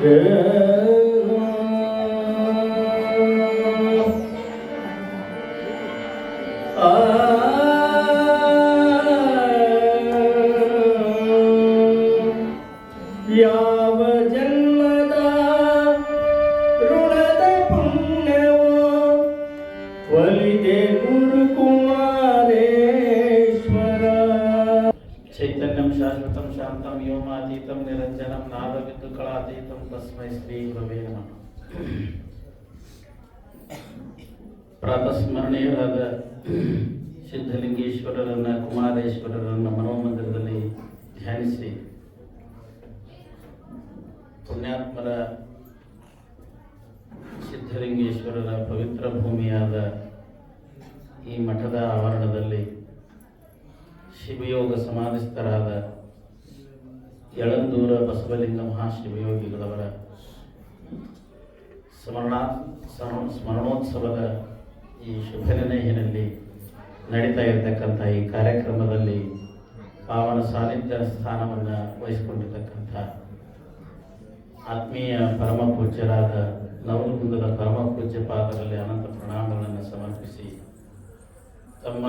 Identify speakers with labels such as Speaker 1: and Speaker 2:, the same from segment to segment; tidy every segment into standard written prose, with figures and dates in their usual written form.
Speaker 1: ಯಾವ ಜನ್ಮದ ಋಣದ ಪುಣ್ಯವೋ ಒಲಿದೆ ಗುರುಕುಮಾರೇಶ್ವರ. ಚೈತನ್ಯಂ ಶಾಶ್ವತಂ ಶಾಂತಂ ವ್ಯೋಮಾತೀತಂ ನಿರಂಜನಂ ನಾದವಿದ್ದು ಕಳಾತೀತಂ ತಸ್ಮೈ ಶ್ರೀ ಗುರವೇ ನಮಃ. ಪ್ರಾತಸ್ಮರಣೀಯರಾದ ಸಿದ್ಧಲಿಂಗೇಶ್ವರರನ್ನ ಕುಮಾರೇಶ್ವರರನ್ನ ಮನೋಮಂದಿರದಲ್ಲಿ ಧ್ಯಾನಿಸಿ ಪುಣ್ಯಾತ್ಮರ ಸಿದ್ಧಲಿಂಗೇಶ್ವರರ ಪವಿತ್ರ ಭೂಮಿಯಾದ ಈ ಮಠದ ಆವರಣದಲ್ಲಿ ಶಿವಯೋಗ ಸಮಾಧಿಸ್ಥರಾದ ಯಳಂದೂರ ಬಸವಲಿಂಗ ಮಹಾಶಿವಯೋಗಿಗಳವರ ಸ್ಮರಣೋತ್ಸವದ ಈ ಶುಭ ನೆನಹಿನಲ್ಲಿ ನಡೀತಾ ಇರತಕ್ಕಂಥ ಈ ಕಾರ್ಯಕ್ರಮದಲ್ಲಿ ಪಾವನ ಸಾನ್ನಿಧ್ಯ ಸ್ಥಾನವನ್ನು ವಹಿಸಿಕೊಂಡಿರ್ತಕ್ಕಂಥ ಆತ್ಮೀಯ ಪರಮ ಪೂಜ್ಯರಾದ ನವಲಗುಂದದ ಪರಮ ಪೂಜ್ಯಪಾದರಲ್ಲಿ ಅನಂತ ಪ್ರಣಾಮಗಳನ್ನು ಸಮರ್ಪಿಸಿ ತಮ್ಮ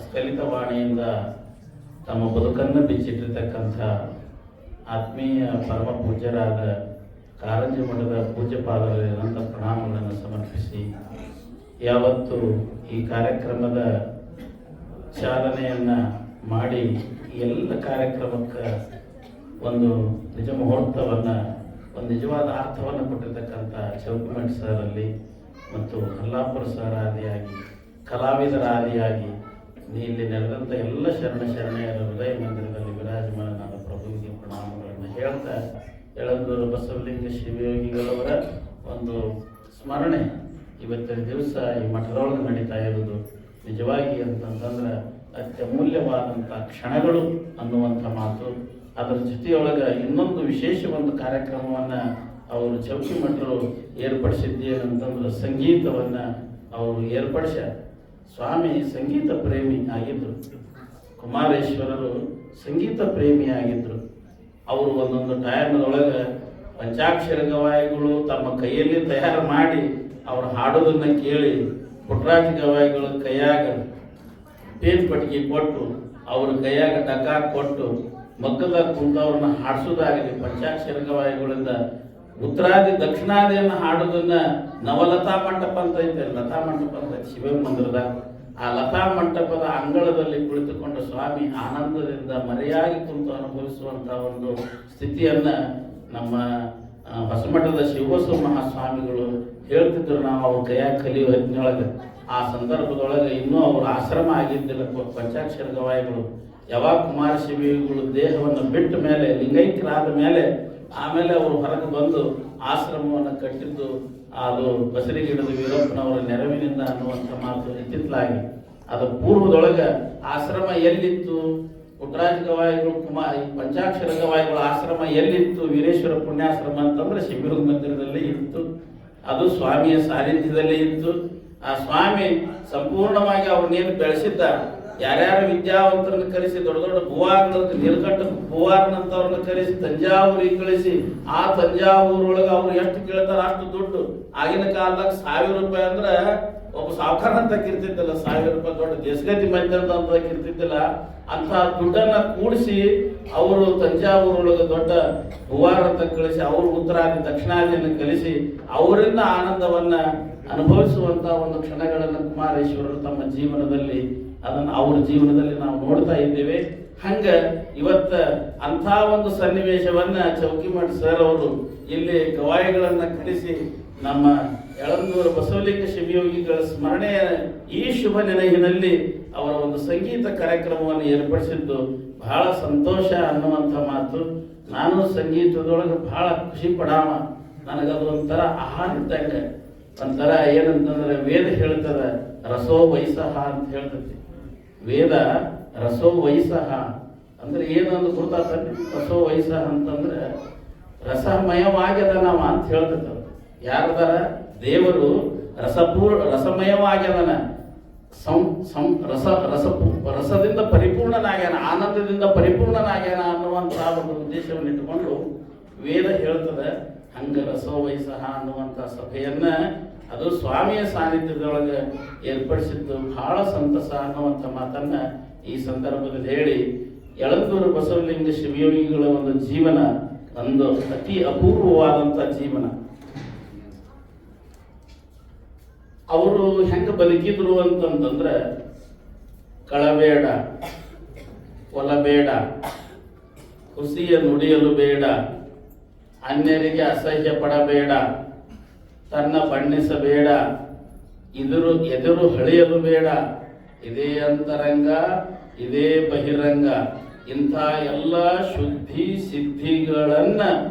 Speaker 1: ಸ್ಖಲಿತ ವಾಣಿಯಿಂದ ತಮ್ಮ ಬದುಕನ್ನು ಬಿಚ್ಚಿಟ್ಟಿರ್ತಕ್ಕಂಥ ಆತ್ಮೀಯ ಪರಮ ಪೂಜ್ಯರಾದ ಕಾರಂಜಿ ಮಠದ ಪೂಜ್ಯಪಾದರಲ್ಲಿ ಅನಂತ ಪ್ರಣಾಮಗಳನ್ನು ಸಮರ್ಪಿಸಿ ಯಾವತ್ತು ಈ ಕಾರ್ಯಕ್ರಮದ ಚಾಲನೆಯನ್ನು ಮಾಡಿ ಎಲ್ಲ ಕಾರ್ಯಕ್ರಮಕ್ಕೆ ಒಂದು ನಿಜ ಮುಹೂರ್ತವನ್ನು ಒಂದು ನಿಜವಾದ ಅರ್ಥವನ್ನು ಕೊಟ್ಟಿರ್ತಕ್ಕಂಥ ಚೌಕಿಮಠ್ ಸರಲ್ಲಿ ಮತ್ತು ಹಲ್ಲಾಪುರ ಸರ್ ಆದಿಯಾಗಿ ಕಲಾವಿದರ ಆದಿಯಾಗಿ ಇಲ್ಲಿ ನೆಲೆದಂಥ ಎಲ್ಲ ಶರಣೆಯರ ಹೃದಯ ಮಂದಿರದಲ್ಲಿ ವಿರಾಜಮಾನನಾದ ಪ್ರಭುವಿಗೆ ಪ್ರಣಾಮಗಳನ್ನು ಹೇಳ್ತಾ ಯಳಂದೂರು ಬಸವಲಿಂಗ ಶಿವಯೋಗಿಗಳವರ ಒಂದು ಸ್ಮರಣೆ ಇವತ್ತಿನ ದಿವಸ ಈ ಮಠದೊಳಗೆ ನಡೀತಾ ಇರೋದು ನಿಜವಾಗಿ ಅಂತಂತಂದ್ರೆ ಅತ್ಯಮೂಲ್ಯವಾದಂಥ ಕ್ಷಣಗಳು ಅನ್ನುವಂಥ ಮಾತು. ಅದರ ಜೊತೆಯೊಳಗೆ ಇನ್ನೊಂದು ವಿಶೇಷ ಒಂದು ಕಾರ್ಯಕ್ರಮವನ್ನು ಅವರು ಚೌಕಿ ಮಠರು ಏರ್ಪಡಿಸಿದ್ದೇನಂತಂದ್ರೆ ಸಂಗೀತವನ್ನು ಅವರು ಏರ್ಪಡಿಸ ಸ್ವಾಮಿ ಸಂಗೀತ ಪ್ರೇಮಿ ಆಗಿದ್ದರು. ಕುಮಾರೇಶ್ವರರು ಸಂಗೀತ ಪ್ರೇಮಿ ಆಗಿದ್ದರು. ಅವರು ಒಂದೊಂದು ಟೈಮ್ದೊಳಗೆ ಪಂಚಾಕ್ಷರ ಗವಾಯಿಗಳು ತಮ್ಮ ಕೈಯಲ್ಲಿ ತಯಾರು ಮಾಡಿ ಅವ್ರು ಹಾಡೋದನ್ನು ಕೇಳಿ ಪುಟ್ಟರಾಜ ಗವಾಯಿಗಳ ಕೈಯಾಗ ಪೇನ್ ಪಟ್ಟಿಗೆ ಕೊಟ್ಟು ಅವ್ರ ಕೈಯಾಗ ಡಕ್ಕ ಕೊಟ್ಟು ಮಕ್ಕದಾಗ ಕುಂತವ್ರನ್ನ ಹಾಡಿಸೋದಾಗಲಿ ಪಂಚಾಕ್ಷರ ಗವಾಯಿಗಳಿಂದ ಉತ್ತರಾದಿ ದಕ್ಷಿಣಾದಿಯನ್ನು ಹಾಡೋದನ್ನು ನವಲತಾ ಮಂಟಪ ಅಂತ ಐತೆ, ಲತಾ ಮಂಟಪ ಅಂತ ಐತೆ ಶಿವ ಮಂದಿರದಾಗ. ಆ ಲತಾ ಮಂಟಪದ ಅಂಗಳದಲ್ಲಿ ಕುಳಿತುಕೊಂಡು ಸ್ವಾಮಿ ಆನಂದದಿಂದ ಮರೆಯಾಗಿ ಕುಂತು ಅನುಭವಿಸುವಂಥ ಒಂದು ಸ್ಥಿತಿಯನ್ನು ನಮ್ಮ ಹೊಸಮಠದ ಶಿವಬಸವ ಮಹಾಸ್ವಾಮಿಗಳು ಹೇಳ್ತಿದ್ರು. ನಾವು ಅವ್ರ ಕೈಯಾಗ ಕಲಿಯೋ ಹೊತ್ತಿನೊಳಗೆ ಆ ಸಂದರ್ಭದೊಳಗೆ ಇನ್ನೂ ಅವ್ರ ಆಶ್ರಮ ಆಗಿದ್ದಿಲ್ಲ ಪಂಚಾಕ್ಷರ ಗವಾಯಿಗಳು. ಯಾವಾಗ ಕುಮಾರ ಶಿವಯೋಗಿಗಳು ದೇಹವನ್ನು ಬಿಟ್ಟ ಮೇಲೆ ಲಿಂಗೈಕ್ಯರಾದ ಮೇಲೆ ಆಮೇಲೆ ಅವರು ಹೊರಗೆ ಬಂದು ಆಶ್ರಮವನ್ನು ಕಟ್ಟಿದ್ದು ಅದು ಬಸರಿಗಿಡದ ವೀರಪ್ಪನವರ ನೆರವಿನಿಂದ ಅನ್ನುವಂಥ ಮಾತು ಇತ್ತಿತ್ತಲಾಗಿ. ಅದು ಪೂರ್ವದೊಳಗೆ ಆಶ್ರಮ ಎಲ್ಲಿತ್ತು, ಪುಟ್ಟರಾಜ ಗವಾಯಿಗಳು ಪಂಚಾಕ್ಷರ ಗವಾಯಿಗಳ ಆಶ್ರಮ ಎಲ್ಲಿತ್ತು, ವೀರೇಶ್ವರ ಪುಣ್ಯಾಶ್ರಮ ಅಂತಂದ್ರೆ ಶಿವಯೋಗ ಮಂದಿರದಲ್ಲಿ ಇತ್ತು. ಅದು ಸ್ವಾಮಿಯ ಸಾನ್ನಿಧ್ಯದಲ್ಲೇ ಇತ್ತು. ಆ ಸ್ವಾಮಿ ಸಂಪೂರ್ಣವಾಗಿ ಅವ್ರನ್ನೇನು ಬೆಳೆಸಿದ್ದ, ಯಾರ್ಯಾರು ವಿದ್ಯಾವಂತರನ್ನು ಕರೆಸಿ ದೊಡ್ಡ ದೊಡ್ಡ ಭೂವಾರಗಳನ್ನು ನೀಲಕಂಠ ಭೂವಾರನಂತವ್ರನ್ನ ಕರೆಸಿ ತಂಜಾವೂರಿಗೆ ಕಳಿಸಿ ಆ ತಂಜಾವೂರೊಳಗೆ ಅವ್ರು ಎಷ್ಟು ಕೇಳ್ತಾರ ಅಷ್ಟು ದುಡ್ಡು. ಆಗಿನ ಕಾಲದಾಗ 1000 ರೂಪಾಯಿ ಅಂದ್ರೆ ಒಬ್ಬ ಸಾವುಕಾರ ಅಂತ ಕಿರ್ತಿದ್ದಿಲ್ಲ, 1000 ರೂಪಾಯಿ ದೊಡ್ಡ ದೇಶಗತಿ ಮಂದಿ ಅಂತ ಕಿರ್ತಿದ್ದಿಲ್ಲ. ಅಂತ ದುಡ್ಡನ್ನ ಕೂಡಿಸಿ ಅವರು ತಂಜಾವೂರೊಳಗೆ ದೊಡ್ಡ ಭೂವಾರ ಅಂತ ಕಳಿಸಿ ಅವರು ಉತ್ತರಾದಿ ದಕ್ಷಿಣಾದಿಯನ್ನು ಕಲಿಸಿ ಅವರಿಂದ ಆನಂದವನ್ನ ಅನುಭವಿಸುವಂತ ಒಂದು ಕ್ಷಣಗಳನ್ನು ಕುಮಾರೇಶ್ವರರು ತಮ್ಮ ಜೀವನದಲ್ಲಿ ಅದನ್ನು ಅವ್ರ ಜೀವನದಲ್ಲಿ ನಾವು ನೋಡ್ತಾ ಇದ್ದೇವೆ. ಹಂಗ ಇವತ್ತ ಅಂಥ ಒಂದು ಸನ್ನಿವೇಶವನ್ನ ಚೌಕಿಮಠ ಸರ್ ಅವರು ಇಲ್ಲಿ ಗವಾಯಿಗಳನ್ನ ಕಲಿಸಿ ನಮ್ಮ ಯಳಂದೂರು ಬಸವಲಿಂಗ ಶಿವಯೋಗಿಗಳ ಸ್ಮರಣೆಯ ಈ ಶುಭ ನೆನಹಿನಲ್ಲಿ ಅವರ ಒಂದು ಸಂಗೀತ ಕಾರ್ಯಕ್ರಮವನ್ನು ಏರ್ಪಡಿಸಿದ್ದು ಬಹಳ ಸಂತೋಷ ಅನ್ನುವಂಥ ಮಾತು. ನಾನು ಸಂಗೀತದೊಳಗೆ ಬಹಳ ಖುಷಿ ಪಡಾಮ. ನನಗದು ಒಂಥರ ಆಹಾರ ಇದ್ದಂಗೆ, ಒಂಥರ ಏನಂತಂದ್ರೆ ವೇದ ಹೇಳ್ತದ ರಸೋ ವೈಸಹ ಅಂತ ಹೇಳ್ತತಿ. ವೇದ ರಸೋ ವೈಸಹ ಅಂದ್ರೆ ಏನಂದು ಗೊತ್ತಾಗ್ತದೆ. ರಸೋ ವೈಸಹ ಅಂತಂದ್ರೆ ರಸಮಯವಾಗ್ಯದ ನಾವ ಅಂತ ಹೇಳ್ತದ. ಯಾರದಾರ ದೇವರು ರಸಮಯವಾಗ್ಯದನ, ರಸದಿಂದ ಪರಿಪೂರ್ಣನಾಗ್ಯಾನ, ಆನಂದದಿಂದ ಪರಿಪೂರ್ಣನಾಗ್ಯಾನ ಅನ್ನುವಂತಹ ಒಂದು ಉದ್ದೇಶವನ್ನು ಇಟ್ಟುಕೊಂಡು ವೇದ ಹೇಳ್ತದೆ. ಹಂಗ ರಸೋವೈಸಹ ಅನ್ನುವಂಥ ಸಭೆಯನ್ನ ಅದು ಸ್ವಾಮಿಯ ಸಾನ್ನಿಧ್ಯದೊಳಗೆ ಏರ್ಪಡಿಸಿದ್ದು ಬಹಳ ಸಂತಸ ಅನ್ನುವಂಥ ಮಾತನ್ನ ಈ ಸಂದರ್ಭದಲ್ಲಿ ಹೇಳಿ, ಯಳಂದೂರು ಬಸವಲಿಂಗ ಶಿವಯೋಗಿಗಳ ಒಂದು ಜೀವನ ಒಂದು ಅತಿ ಅಪೂರ್ವವಾದಂಥ ಜೀವನ. ಅವರು ಹೆಂಗ ಬದುಕಿದ್ರು ಅಂತಂತಂದ್ರೆ, ಕಳಬೇಡ, ಕೊಲಬೇಡ, ಹುಸಿಯ ನುಡಿಯಲು ಬೇಡ, ಅನ್ಯರಿಗೆ ಅಸಹ್ಯ ಪಡಬೇಡ, ತನ್ನ ಬಣ್ಣಿಸಬೇಡ, ಎದುರು ಹಳೆಯಲು ಬೇಡ, ಇದೇ ಅಂತರಂಗ ಇದೇ ಬಹಿರಂಗ, ಇಂಥ ಎಲ್ಲ ಶುದ್ಧಿ ಸಿದ್ಧಿಗಳನ್ನ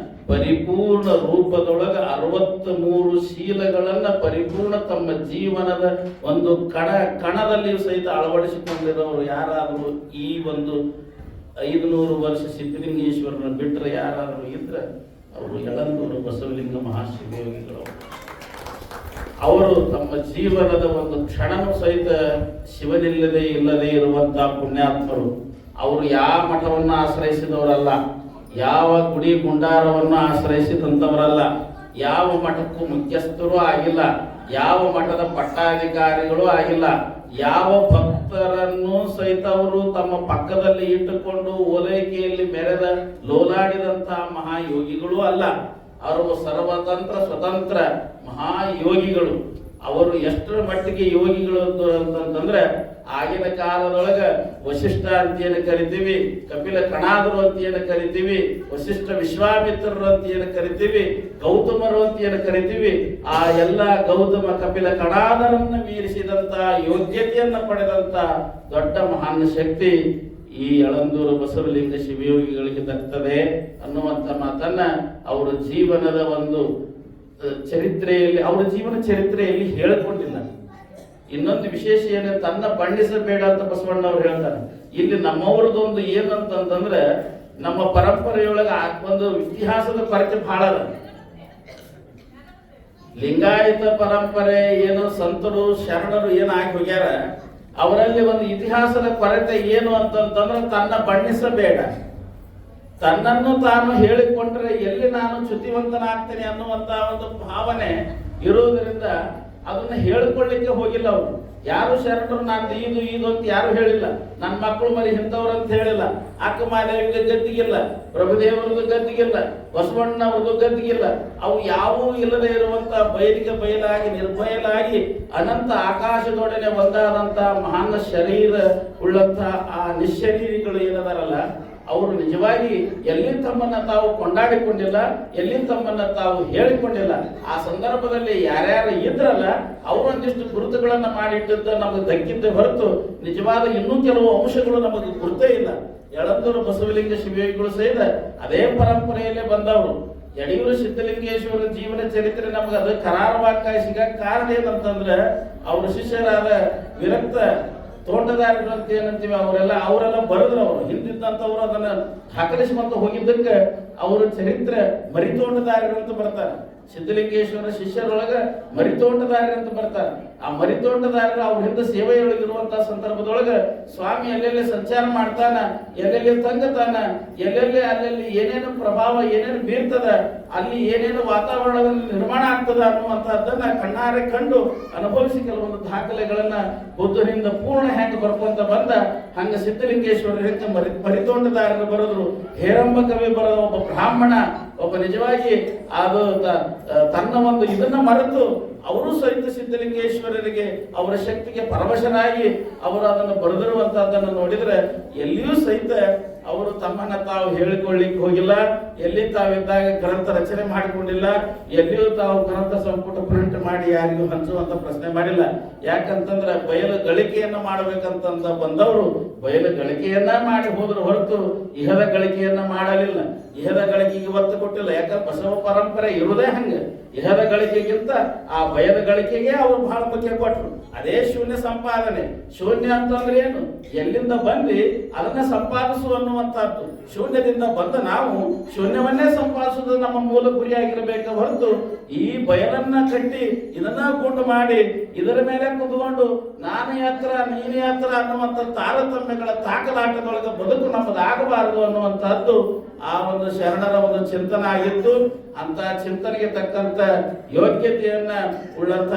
Speaker 1: ಪರಿಪೂರ್ಣ ರೂಪದೊಳಗೆ 63 ಶೀಲಗಳನ್ನ ಪರಿಪೂರ್ಣ ತಮ್ಮ ಜೀವನದ ಒಂದು ಕಣದಲ್ಲಿಯೂ ಸಹಿತ ಅಳವಡಿಸಿಕೊಂಡಿರೋರು ಯಾರಾದರೂ ಈ ಒಂದು 500 ವರ್ಷ ಸಿದ್ಧಲಿಂಗೇಶ್ವರನ ಬಿಟ್ಟರೆ ಯಾರಾದರೂ ಇದ್ರೆ ಅವರು ಯಳಂದೂರು ಬಸವಲಿಂಗ ಮಹಾಶಿವಯೋಗಿಗಳು. ಅವರು ತಮ್ಮ ಜೀವನದ ಒಂದು ಕ್ಷಣನೂ ಸಹಿತ ಶಿವನಿಲ್ಲದೆ ಇಲ್ಲದೆ ಇರುವಂತಹ ಪುಣ್ಯಾತ್ಮರು. ಅವರು ಯಾವ ಮಠವನ್ನು ಆಶ್ರಯಿಸಿದವರಲ್ಲ, ಯಾವ ಗುಡಿ ಗುಂಡಾರವನ್ನು ಆಶ್ರಯಿಸಿದಂಥವರಲ್ಲ, ಯಾವ ಮಠಕ್ಕೂ ಮುಖ್ಯಸ್ಥರು ಆಗಿಲ್ಲ, ಯಾವ ಮಠದ ಪಟ್ಟಾಧಿಕಾರಿಗಳು ಆಗಿಲ್ಲ, ಯಾವ ಭಕ್ತರನ್ನು ಸಹಿತ ಅವರು ತಮ್ಮ ಪಕ್ಕದಲ್ಲಿ ಇಟ್ಟುಕೊಂಡು ಓಲೈಕೆಯಲ್ಲಿ ಮೆರೆದ ಲೋಲಾಡಿದಂತಹ ಮಹಾಯೋಗಿಗಳು ಅಲ್ಲ. ಅವರು ಸರ್ವತಂತ್ರ ಸ್ವತಂತ್ರ ಮಹಾಯೋಗಿಗಳು. ಅವರು ಎಷ್ಟರ ಮಟ್ಟಿಗೆ ಯೋಗಿಗಳು ಅಂತಂದ್ರೆ, ಆಗಿನ ಕಾಲದೊಳಗ ವಶಿಷ್ಠ ಅಂತ ಏನು ಕರಿತೀವಿ, ಕಪಿಲ ಕಣಾದರು ಅಂತ ಏನು ಕರಿತೀವಿ, ವಶಿಷ್ಠ ವಿಶ್ವಾಮಿತ್ರರು ಅಂತ ಏನು ಕರಿತೀವಿ, ಗೌತಮರು ಅಂತ ಏನು ಕರಿತೀವಿ, ಆ ಎಲ್ಲ ಗೌತಮ ಕಪಿಲ ಕಣಾದರನ್ನ ಮೀರಿಸಿದಂತ ಯೋಗ್ಯತೆಯನ್ನ ಪಡೆದಂತ ದೊಡ್ಡ ಮಹಾನ್ ಶಕ್ತಿ ಈ ಯಳಂದೂರು ಬಸವಲಿಂಗ ಶಿವಯೋಗಿಗಳಿಗೆ ದಕ್ತದೆ ಅನ್ನುವಂಥ ಮಾತನ್ನ ಅವರ ಜೀವನದ ಒಂದು ಚರಿತ್ರೆಯಲ್ಲಿ, ಅವರ ಜೀವನ ಚರಿತ್ರೆಯಲ್ಲಿ ಹೇಳಿಕೊಂಡಿಲ್ಲ. ಇನ್ನೊಂದು ವಿಶೇಷ ಏನು, ತನ್ನ ಬಣ್ಣಿಸಬೇಡ ಅಂತ ಬಸವಣ್ಣ ಅವ್ರು ಹೇಳ್ತಾರೆ. ಇಲ್ಲಿ ನಮ್ಮವ್ರದೊಂದು ಏನಂತಂದ್ರೆ, ನಮ್ಮ ಪರಂಪರೆಯೊಳಗೆ ಒಂದು ಇತಿಹಾಸದ ಕೊರತೆ ಬಹಳ ಅದ. ಲಿಂಗಾಯತ ಪರಂಪರೆ ಏನು ಸಂತರು ಶರಣರು ಏನು ಆಗಿ ಹೋಗ್ಯಾರ, ಅವರಲ್ಲಿ ಒಂದು ಇತಿಹಾಸದ ಕೊರತೆ ಏನು ಅಂತಂತಂದ್ರೆ, ತನ್ನ ಬಣ್ಣಿಸಬೇಡ, ತನ್ನನ್ನು ತಾನು ಹೇಳಿಕೊಂಡ್ರೆ ಎಲ್ಲಿ ನಾನು ಚ್ಯುತಿವಂತನಾಗ್ತೇನೆ ಅನ್ನುವಂತ ಒಂದು ಭಾವನೆ ಇರುವುದರಿಂದ ಅದನ್ನ ಹೇಳಿಕೊಳ್ಳಿಕ್ಕೆ ಹೋಗಿಲ್ಲ. ಅವರು ಯಾರು ಶರಣರು ನಾನು ಇದು ಅಂತ ಯಾರು ಹೇಳಿಲ್ಲ. ನನ್ನ ಮಕ್ಕಳು ಮರಿ ಇಂಥವ್ರು ಅಂತ ಹೇಳಿಲ್ಲ. ಅಕ್ಕಮಾದೇವಿಗೆ ಗದ್ದಿಗಿಲ್ಲ, ಪ್ರಭುದೇವರದು ಗದ್ದಿಗಿಲ್ಲ, ಬಸವಣ್ಣವ್ರದ್ದು ಗದ್ದಿಗಿಲ್ಲ. ಅವು ಯಾವೂ ಇಲ್ಲದೆ ಇರುವಂತ ಬಯಲಿಗೆ ಬಯಲಾಗಿ ನಿರ್ಭಯಲಾಗಿ ಅನಂತ ಆಕಾಶದೊಡನೆ ಒಂದಾದಂತ ಮಹಾನ್ ಶರೀರ ಉಳ್ಳಂತ ಆ ನಿಶ್ಶರೀರಿಗಳು ಏನದಾರಲ್ಲ, ಅವರು ನಿಜವಾಗಿ ಎಲ್ಲಿ ತಮ್ಮನ್ನ ತಾವು ಕೊಂಡಾಡಿಕೊಂಡಿಲ್ಲ, ಎಲ್ಲಿ ತಮ್ಮನ್ನ ತಾವು ಹೇಳಿಕೊಂಡಿಲ್ಲ. ಆ ಸಂದರ್ಭದಲ್ಲಿ ಯಾರ್ಯಾರು ಇದ್ರಲ್ಲ, ಅವರೊಂದಿಷ್ಟು ಗುರುತುಗಳನ್ನ ಮಾಡಿಟ್ಟಿದ್ದ ನಮಗೆ ದಕ್ಕಿದ್ದೆ ಹೊರತು ನಿಜವಾದ ಇನ್ನೂ ಕೆಲವು ಅಂಶಗಳು ನಮಗೆ ಗುರುತೇ ಇಲ್ಲ. ಯಳಂದೂರು ಬಸವಲಿಂಗ ಶಿವಯೋಗಿಗಳು ಸಹಿತ ಅದೇ ಪರಂಪರೆಯಲ್ಲೇ ಬಂದವರು. ಯಡಿಯೂರು ಸಿದ್ಧಲಿಂಗೇಶ್ವರ ಜೀವನ ಚರಿತ್ರೆ ನಮ್ಗೆ ಅದು ಕರಾರವಾಗಿ ಸಿಗಕ್ಕೆ ಕಾರಣ ಏನಂತಂದ್ರೆ, ಅವ್ರ ಶಿಷ್ಯರಾದ ವಿರಕ್ತ ತೋಟದಾರರು ಅಂತ ಏನಂತೀವಿ ಅವರೆಲ್ಲ ಬರೆದ್ರು. ಅವರು ಹಿಂದಿದ್ದಂಥವ್ರು ಅದನ್ನ ದಾಖಲಿಸಿಕೊಂತ ಹೋಗಿದ್ದಕ್ಕೆ ಅವರ ಚರಿತ್ರೆ ಮರಿತೋಟದಾರರು ಅಂತ ಬರ್ತಾರೆ. ಸಿದ್ಧಲಿಂಗೇಶ್ವರ ಶಿಷ್ಯರೊಳಗ ಮರಿತೋಟದಾರರು ಅಂತ ಬರ್ತಾರೆ. ಆ ಮರಿತೋಟದಾರರು ಅವ್ರ ಹಿಂದೆ ಸೇವೆಯೊಳಗಿರುವಂತಹ ಸಂದರ್ಭದೊಳಗ ಸ್ವಾಮಿ ಎಲ್ಲೆಲ್ಲಿ ಸಂಚಾರ ಮಾಡ್ತಾನ, ಎಲ್ಲೆಲ್ಲಿ ತಂಗತಾನ, ಅಲ್ಲೆಲ್ಲಿ ಏನೇನು ಪ್ರಭಾವ ಏನೇನು ಬೀರ್ತದ, ಅಲ್ಲಿ ಏನೇನು ವಾತಾವರಣದಲ್ಲಿ ನಿರ್ಮಾಣ ಆಗ್ತದ ಅನ್ನುವಂಥದ್ದನ್ನ ಕಣ್ಣಾರೆ ಕಂಡು ಅನುಭವಿಸಿ ಕೆಲವೊಂದು ದಾಖಲೆಗಳನ್ನ ಬುದ್ಧನಿಂದ ಪೂರ್ಣ ಹೆಂಗ ಬರ್ಕೊಂತ ಬಂದ, ಹಂಗ ಸಿದ್ಧಲಿಂಗೇಶ್ವರ ಹೆಂಗ ಮರಿತೋಟದಾರರು ಬರೆದ್ರು. ಹೇರಂಬ ಕವಿ ಬರೆದ ಒಬ್ಬ ಬ್ರಾಹ್ಮಣ, ಒಬ್ಬ ನಿಜವಾಗಿ ಅದು ತನ್ನ ಒಂದು ಇದನ್ನ ಮರೆತು ಅವರು ಸಹಿತ ಸಿದ್ಧಲಿಂಗೇಶ್ವರರಿಗೆ ಅವರ ಶಕ್ತಿಗೆ ಪರವಶನಾಗಿ ಅವರು ಅದನ್ನು ಬರೆದಿರುವಂತಹದ್ದನ್ನು ನೋಡಿದ್ರೆ ಎಲ್ಲಿಯೂ ಸಹಿತ ಅವರು ತಮ್ಮನ್ನ ತಾವು ಹೇಳಿಕೊಳ್ಳಿಕ್ಕೆ ಹೋಗಿಲ್ಲ. ಎಲ್ಲಿ ತಾವಿದ್ದಾಗ ಗ್ರಂಥ ರಚನೆ ಮಾಡಿಕೊಂಡಿಲ್ಲ, ಎಲ್ಲಿಯೂ ತಾವು ಗ್ರಂಥ ಸಂಪುಟ ಪ್ರಿಂಟ್ ಮಾಡಿ ಯಾರಿಗೂ ಹಂಚುವಂತ ಪ್ರಶ್ನೆ ಮಾಡಿಲ್ಲ. ಯಾಕಂತಂದ್ರೆ ಬಯಲು ಗಳಿಕೆಯನ್ನ ಮಾಡ್ಬೇಕಂತ ಬಂದವರು ಬಯಲು ಗಳಿಕೆಯನ್ನ ಮಾಡಿ ಹೋದ್ರು ಹೊರತು ಇಹದ ಗಳಿಕೆಯನ್ನ ಮಾಡಲಿಲ್ಲ. ಇಹದ ಗಳಿಕೆಗೆ ಒತ್ತು ಕೊಟ್ಟಿಲ್ಲ. ಯಾಕಂದ್ರೆ ಬಸವ ಪರಂಪರೆ ಇರುವುದೇ ಹಂಗೆ. ಇಹದ ಗಳಿಕೆಗಿಂತ ಆ ಬಯಲ ಗಳಿಕೆಗೆ ಅವರು ಬಹಳ ಮುಖ್ಯ ಕೊಟ್ಟರು. ಅದೇ ಶೂನ್ಯ ಸಂಪಾದನೆ. ಶೂನ್ಯ ಅಂತಂದ್ರೆ ಏನು, ಎಲ್ಲಿಂದ ಬಂದು ಅದನ್ನ ಸಂಪಾದಿಸುವ ಅನ್ನುವಂಥದ್ದು. ಶೂನ್ಯದಿಂದ ಬಂದ ನಾವು ಶೂನ್ಯವನ್ನೇ ಸಂಪಾದಿಸುವುದು ನಮ್ಮ ಮೂಲ ಗುರಿಯಾಗಿರಬೇಕು ಹೊರತು ಈ ಬಯಲನ್ನ ಕಟ್ಟಿ ಇದನ್ನ ಗುಂಡು ಮಾಡಿ ಇದರ ಮೇಲೆ ಕುತ್ಕೊಂಡು ನಾನು ಯಾತ್ರ ನೀನು ಯಾತ್ರ ಅನ್ನುವಂಥ ತಾರತಮ್ಯಗಳ ತಾಕಲಾಟದೊಳಗೆ ಬದುಕು ನಮ್ಮದಾಗಬಾರದು ಅನ್ನುವಂಥದ್ದು ಆ ಒಂದು ಶರಣರ ಒಂದು ಚಿಂತನ ಆಗಿತ್ತು. ಅಂತ ಚಿಂತನೆಗೆ ತಕ್ಕಂತ ಯೋಗ್ಯತೆಯನ್ನ ಉಳ್ಳಂತ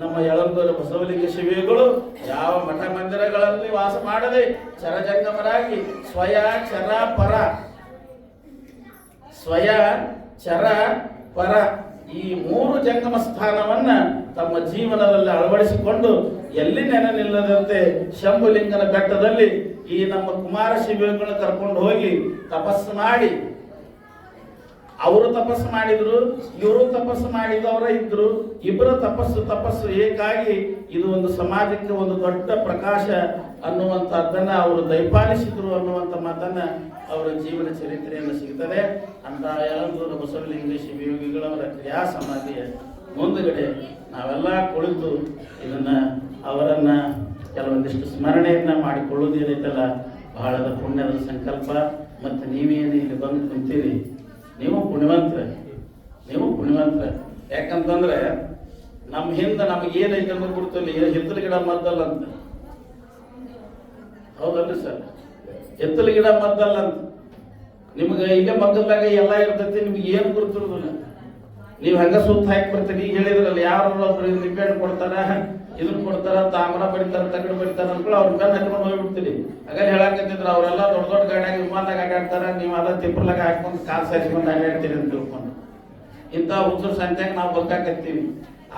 Speaker 1: ನಮ್ಮ ಯಳಂದೂರು ಬಸವಲಿಂಗ ಶಿವಿಗಳು ಯಾವ ಮಠ ಮಂದಿರಗಳಲ್ಲಿ ವಾಸ ಮಾಡದೆ ಚರಜಂಗಮರಾಗಿ ಸ್ವಯ ಚರ ಪರ ಈ ಮೂರು ಜಂಗಮ ಸ್ಥಾನವನ್ನ ತಮ್ಮ ಜೀವನದಲ್ಲಿ ಅಳವಡಿಸಿಕೊಂಡು ಎಲ್ಲಿ ನೆನೆ ನಿಲ್ಲದಂತೆ ಶಂಭುಲಿಂಗನ ಬೆಟ್ಟದಲ್ಲಿ ಈ ನಮ್ಮ ಕುಮಾರ ಶಿಬಿಗಳನ್ನು ಕರ್ಕೊಂಡು ಹೋಗಿ ತಪಸ್ಸು ಮಾಡಿ, ಅವರು ತಪಸ್ಸು ಮಾಡಿದ್ರು, ಇವರು ತಪಸ್ಸು ಮಾಡಿದವರ ಇದ್ರು, ಇಬ್ಬರ ತಪಸ್ಸು ಏಕಾಗಿ ಇದು ಒಂದು ಸಮಾಜಕ್ಕೆ ಒಂದು ದೊಡ್ಡ ಪ್ರಕಾಶ ಅನ್ನುವಂಥದ್ದನ್ನ ಅವರು ದಯಪಾಲಿಸಿದ್ರು ಅನ್ನುವಂಥ ಮಾತನ್ನ ಅವರ ಜೀವನ ಚರಿತ್ರೆಯನ್ನು ಸಿಗ್ತದೆ. ಅಂತ ಯಳಂದೂರು ಬಸವಲಿಂಗ ಶಿವಯೋಗಿಗಳವರ ಕ್ರಿಯಾ ಸಮಾಧಿಯ ಮುಂದುಗಡೆ ನಾವೆಲ್ಲ ಕುಳಿತು ಇದನ್ನ ಅವರನ್ನ ಕೆಲವೊಂದಿಷ್ಟು ಸ್ಮರಣೆಯನ್ನ ಮಾಡಿಕೊಳ್ಳುವುದೇನೈತಲ್ಲ, ಬಹಳದ ಪುಣ್ಯದ ಸಂಕಲ್ಪ. ಮತ್ತು ನೀವೇನು ಇಲ್ಲಿ ಬಂದು ಕುಂತೀರಿ, ನೀವು ಪುಣ್ಯವಂತರ. ಯಾಕಂತಂದ್ರೆ ನಮ್ಮ ಹಿಂದೆ ನಮಗೆ ಏನೈತೆ ಅನ್ನೋದು ಗುರುತಿಲ್ಲ. ಹಿತ್ತಲ ಗಿಡ ಮದ್ದಲ್ಲ ಅಂತ, ಹೌದಲ್ರಿ ಸರ್? ಹಿತ್ತಲ ಗಿಡ ಮದ್ದಲ್ಲ ಅಂತ. ನಿಮ್ಗೆ ಇಲ್ಲೇ ಮಗ್ಗದಾಗ ಎಲ್ಲ ಇರ್ತೈತಿ, ನಿಮ್ಗೆ ಏನು ಗುರುತಿರೋದಿಲ್ಲ. ನೀವು ಹಂಗ ಸುತ್ತ ಹಾಕಿ ಬರ್ತೀರಿ. ಈಗ ಹೇಳಿದ್ರಲ್ಲ, ಯಾರೊಬ್ರು ರಿಪೇರ್ ಕೊಡ್ತಾರ, ಇದನ್ನ ಕೊಡ್ತಾರ, ತಾಮ್ರ ಬಡಿತಾರ, ತಗಡು ಬಡಿತಾರ ಅನ್ಕೊಳ್ಳಿ, ಅವ್ರ ಮೇಲೆ ಹಚ್ಕೊಂಡು ಹೋಗ್ಬಿಡ್ತೀರಿ. ಹಾಗಾದ್ರೆ ಹೇಳಾಕತ್ತಿದ್ರು ಅವರೆಲ್ಲ ದೊಡ್ಡ ದೊಡ್ಡ ಗಾಡಿಯಾಗ ವಿಮಾನದಾಗ ಅಡ್ಡಾಡ್ತಾರ, ನೀವು ಅದ ತಿಪ್ಪಲಾಗ ಹಾಕೊಂಡು ಕಾಲು ಸಾರಿಸ್ಕೊಂಡು ಅಡ್ಡಾಡ್ತೀರಿ ಅಂತ ತಿಳ್ಕೊಂಡು ಇಂಥ ಹುಚ್ಚರ ಸಂಖ್ಯಾಗ ನಾವು ಬದುಕಾಕತ್ತೀವಿ.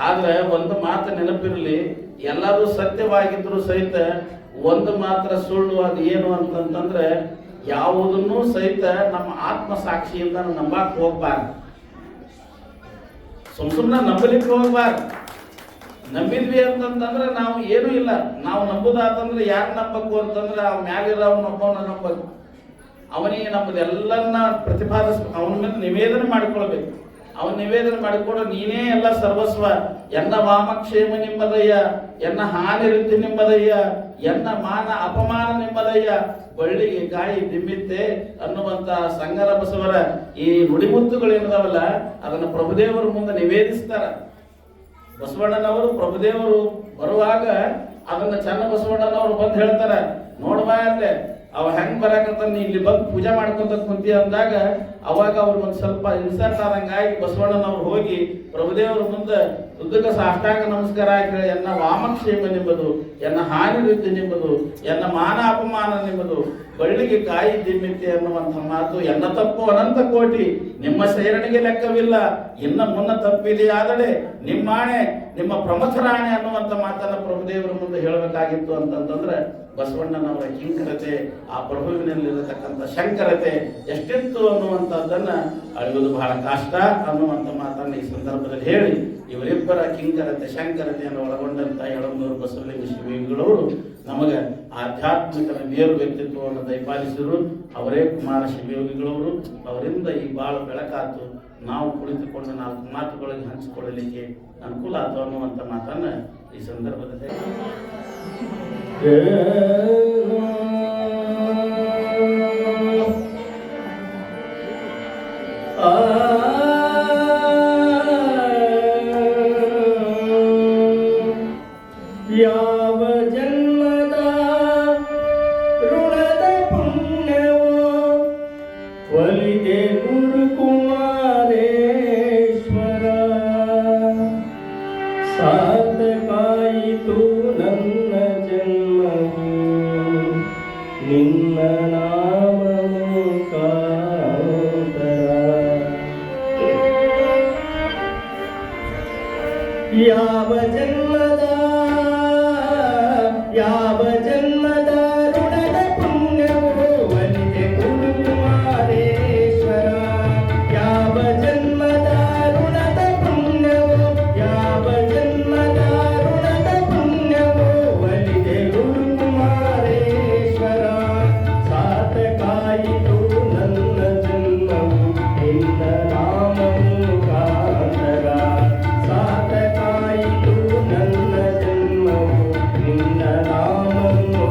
Speaker 1: ಆದ್ರೆ ಒಂದು ಮಾತು ನೆನಪಿರಲಿ, ಎಲ್ಲರೂ ಸತ್ಯವಾಗಿದ್ರು ಸಹಿತ ಒಂದು ಮಾತ್ರ ಸುಳ್ಳು. ಅದು ಏನು ಅಂತಂತಂದ್ರೆ, ಯಾವುದನ್ನೂ ಸಹಿತ ನಮ್ಮ ಆತ್ಮ ಸಾಕ್ಷಿಯಿಂದ ನಂಬಕ್ ಹೋಗ್ಬಾರ್ದು. ಸುಮ್ಮನೆ ನಂಬಲಿಕ್ಕೆ ಹೋಗ್ಬಾರ್ದು. ನಂಬಿದ್ವಿ ಅಂತಂತಂದ್ರೆ ನಾವು ಏನೂ ಇಲ್ಲ. ನಾವು ನಂಬುದಾತಂದ್ರೆ ಯಾರು ನಂಬಬೇಕು ಅಂತಂದ್ರೆ ಅವ್ ಮ್ಯಾಲಿರೋ ಒಬ್ಬವನ್ನ ನಂಬಬೇಕು. ಅವನಿಗೆ ನಮ್ಮದೆಲ್ಲನ್ನ ಪ್ರತಿಪಾದಿಸ್ಬೇಕು, ಅವನ ಮೇಲೆ ನಿವೇದನೆ ಮಾಡಿಕೊಳ್ಬೇಕು. ಅವನ ನಿವೇದನೆ ಮಾಡಿಕೊಂಡು, ನೀನೇ ಎಲ್ಲ ಸರ್ವಸ್ವ, ಎನ್ನ ವಾಮಕ್ಷೇಮ ನಿಮ್ಮದಯ್ಯ, ಎನ್ನ ಹಾನಿ ರೀತಿ ನಿಮ್ಮದಯ್ಯ, ಎನ್ನ ಮಾನ ಅಪಮಾನ ನಿಮ್ಮದಯ್ಯ, ಬಳ್ಳಿಗೆ ಕಾಯಿ ದಿಮ್ಮಿತ್ತೆ ಅನ್ನುವಂತ ಸಂಗರ ಬಸವರ ಈ ನುಡಿಮುತ್ತುಗಳೇನದಾವಲ್ಲ, ಅದನ್ನು ಪ್ರಭುದೇವರು ಮುಂದೆ ನಿವೇದಿಸ್ತಾರ. ಬಸವಣ್ಣನವರು ಪ್ರಭುದೇವರು ಬರುವಾಗ ಅದನ್ನ ಚನ್ನ ಬಸವಣ್ಣನವರು ಬಂದು ಹೇಳ್ತಾರ, ನೋಡ್ಬಾ ಅಲ್ಲೇ ಅವ ಹೆಂಗ್ ಬರಾಕಂತ ನೀ ಇಲ್ಲಿ ಬಂದು ಪೂಜೆ ಮಾಡ್ಕೊಂತ ಕುಂತಿ ಅಂದಾಗ, ಅವಾಗ ಅವ್ರಿಗೊಂದು ಸ್ವಲ್ಪ ಇನ್ಸರ್ಟ್ ಆದಂಗಾಗಿ ಬಸವಣ್ಣನವ್ರು ಹೋಗಿ ಪ್ರಭುದೇವರ ಮುಂದೆ ಉದ್ದಕ ಸಾಷ್ಟಾಂಗ ನಮಸ್ಕಾರ ಹಾಕಿ, ಎನ್ನ ವಾಮಕ್ಷೇಮ ನಿಂಬುದು, ಎನ್ನ ಹಾನಿ ವೃದ್ಧಿ ನಿಂಬುದು, ಎನ್ನ ಮಾನ ಅಪಮಾನ ನಿಂಬುದು, ಬಳ್ಳಿಗೆ ಕಾಯಿ ದಿಮ್ಮಿತೆ ಅನ್ನುವಂಥ ಮಾತು, ಎನ್ನ ತಪ್ಪು ಅನಂತ ಕೋಟಿ, ನಿಮ್ಮ ಸೇರಣಿಗೆ ಲೆಕ್ಕವಿಲ್ಲ, ಇನ್ನ ಮುನ್ನ ತಪ್ಪಿದೆಯಾದಡೆ ನಿಮ್ಮಾಣೆ, ನಿಮ್ಮ ಪ್ರಮಥರಾಣೆ ಅನ್ನುವಂಥ ಮಾತನ್ನ ಪ್ರಭುದೇವರ ಮುಂದೆ ಹೇಳಬೇಕಾಗಿತ್ತು. ಅಂತಂತಂದ್ರೆ ಬಸವಣ್ಣನವರ ಕಿಂಕರತೆ, ಆ ಪ್ರಭುವಿನಲ್ಲಿರತಕ್ಕಂಥ ಶಂಕರತೆ ಎಷ್ಟಿತ್ತು ಅನ್ನುವಂಥದ್ದನ್ನ ಅಳಿಯುವುದು ಬಹಳ ಕಷ್ಟ ಅನ್ನುವಂಥ ಮಾತನ್ನ ಈ ಸಂದರ್ಭದಲ್ಲಿ ಹೇಳಿ, ಇವರಿಬ್ಬರ ಕಿಂಕರತೆ ಶಂಕರತೆಯನ್ನು ಒಳಗೊಂಡಂತ ಯಳಂದೂರು ಬಸವಲಿಂಗ ಶಿವಯೋಗಿಗಳವರು ನಮಗೆ ಆಧ್ಯಾತ್ಮಿಕ ಮೇರು ವ್ಯಕ್ತಿತ್ವವನ್ನು ದಯಪಾಲಿಸಿದರು. ಅವರೇ ಕುಮಾರ ಶಿವಯೋಗಿಗಳವರು. ಅವರಿಂದ ಈ ಬಾಳು ಬೆಳಕಾತು, ನಾವು ಕುಳಿತುಕೊಂಡು ನಾಲ್ಕು ಮಾತುಗಳಿಗೆ ಹಂಚಿಕೊಳ್ಳಲಿಕ್ಕೆ ಅನುಕೂಲ ಆಯ್ತು ಅನ್ನುವಂಥ ಮಾತನ್ನ ಈ ಸಂದರ್ಭದಲ್ಲಿ
Speaker 2: ಯಾವ ಜನ್ಮದ ಋಣದ ಪುಣ್ಯವೋ ಒಲಿದೆ ಗುರುಕುಮಾರೇಶ್ವರ, ಸಾರ್ಥಕಾಯಿತು ನನ್ನ ಜನ್ಮವು ನಿನ್ನ ನಾಮವು ಕಾತರ. ಯಾವ ಜನ್ಮದ ಋಣದ ಪುಣ್ಯವೋ ಒಲಿದೆ ಗುರುಕುಮಾರೇಶ್ವರ, ಯಾವ ಜನ್ಮದ ಋಣದ ಪುಣ್ಯವೋ, ಯಾವ ಜನ್ಮದ ಋಣದ ಪುಣ್ಯವೋ ಒಲಿದೆ ಗುರುಕುಮಾರೇಶ್ವರ, ಸಾರ್ಥಕಾಯಿತು ನನ್ನ ಜನ್ಮವು ನಿನ್ನ ನಾಮವು ಕಾಂತರ, ಸಾರ್ಥಕಾಯಿತು ನನ್ನ ಜನ್ಮವು ನಿನ್ನ ನಾಮವು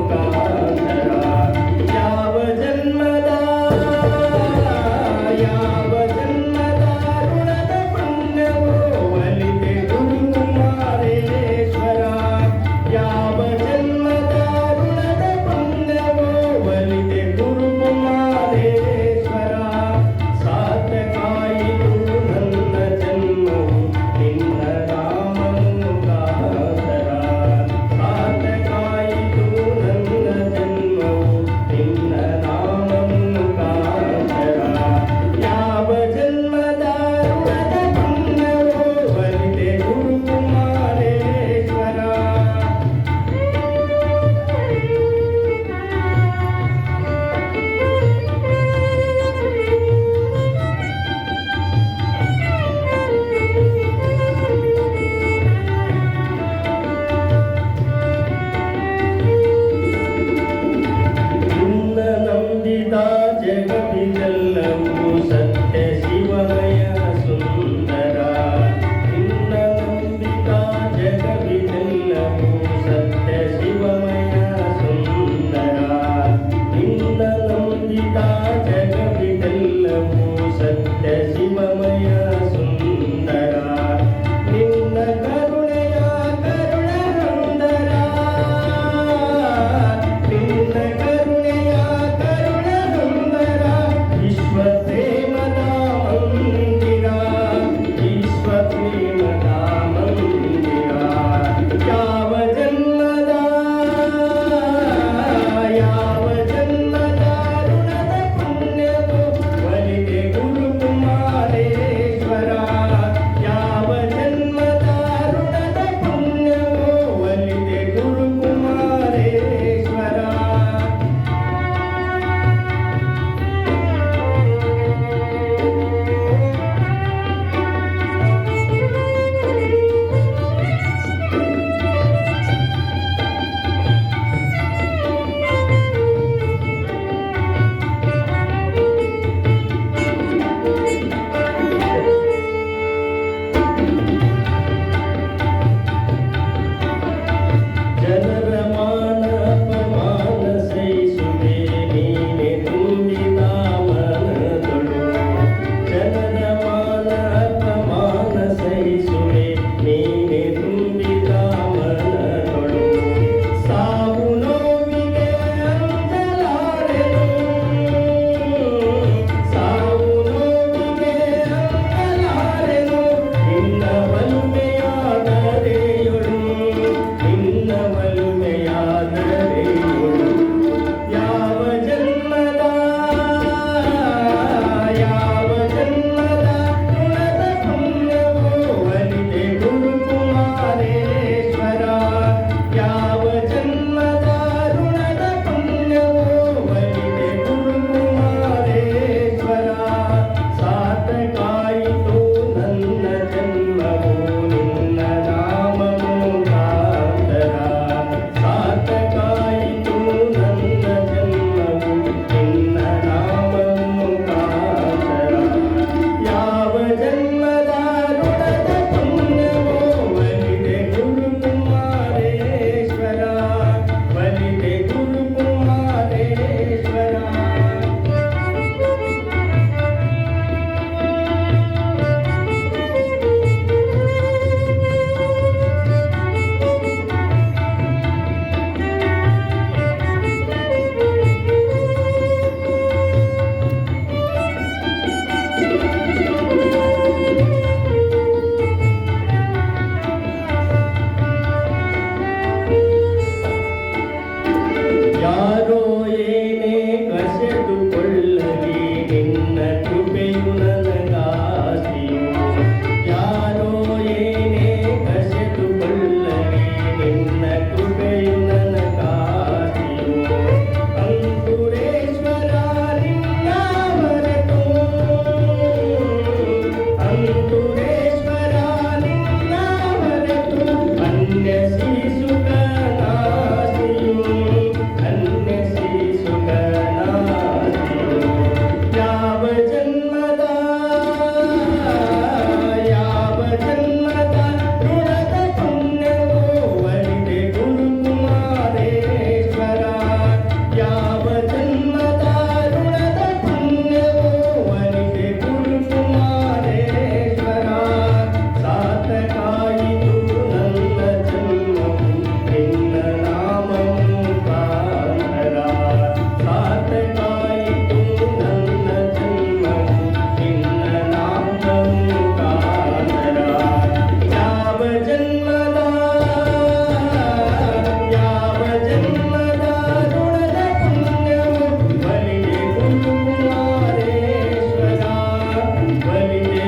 Speaker 2: ಒಲಿದೆ